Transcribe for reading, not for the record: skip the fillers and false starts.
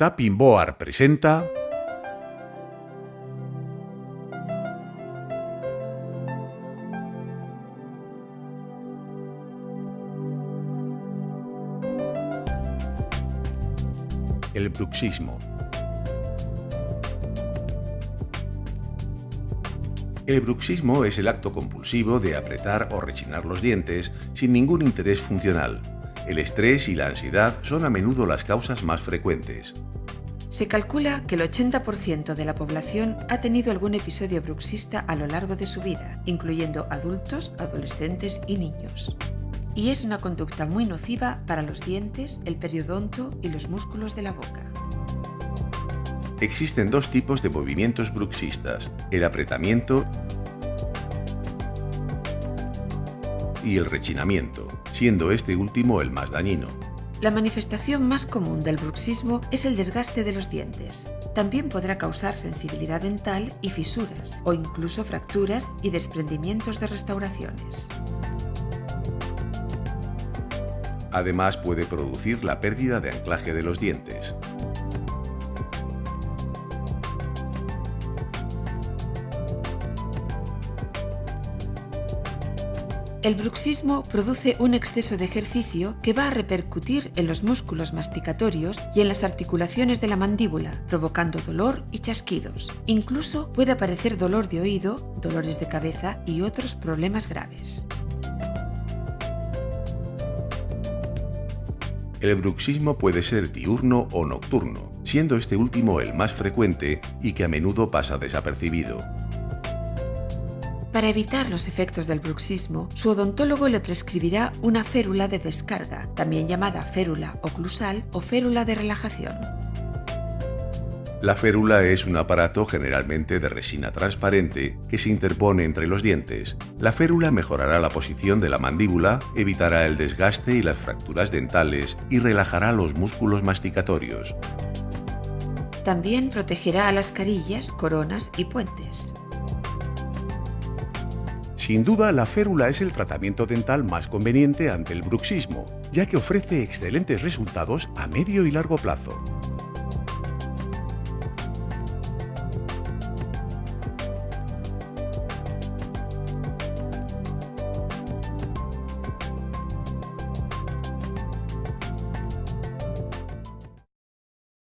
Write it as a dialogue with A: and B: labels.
A: Tapping Board presenta el bruxismo. El bruxismo es el acto compulsivo de apretar o rechinar los dientes sin ningún interés funcional. El estrés y la ansiedad son a menudo las causas más frecuentes.
B: Se calcula que el 80% de la población ha tenido algún episodio bruxista a lo largo de su vida, incluyendo adultos, adolescentes y niños. Y es una conducta muy nociva para los dientes, el periodonto y los músculos de la boca.
A: Existen dos tipos de movimientos bruxistas: el apretamiento y el rechinamiento, siendo este último el más dañino.
B: La manifestación más común del bruxismo es el desgaste de los dientes. También podrá causar sensibilidad dental y fisuras, o incluso fracturas y desprendimientos de restauraciones.
A: Además, puede producir la pérdida de anclaje de los dientes.
B: El bruxismo produce un exceso de ejercicio que va a repercutir en los músculos masticatorios y en las articulaciones de la mandíbula, provocando dolor y chasquidos. Incluso puede aparecer dolor de oído, dolores de cabeza y otros problemas graves.
A: El bruxismo puede ser diurno o nocturno, siendo este último el más frecuente y que a menudo pasa desapercibido.
B: Para evitar los efectos del bruxismo, su odontólogo le prescribirá una férula de descarga, también llamada férula oclusal o férula de relajación.
A: La férula es un aparato generalmente de resina transparente que se interpone entre los dientes. La férula mejorará la posición de la mandíbula, evitará el desgaste y las fracturas dentales y relajará los músculos masticatorios.
B: También protegerá a las carillas, coronas y puentes.
C: Sin duda, la férula es el tratamiento dental más conveniente ante el bruxismo, ya que ofrece excelentes resultados a medio y largo plazo.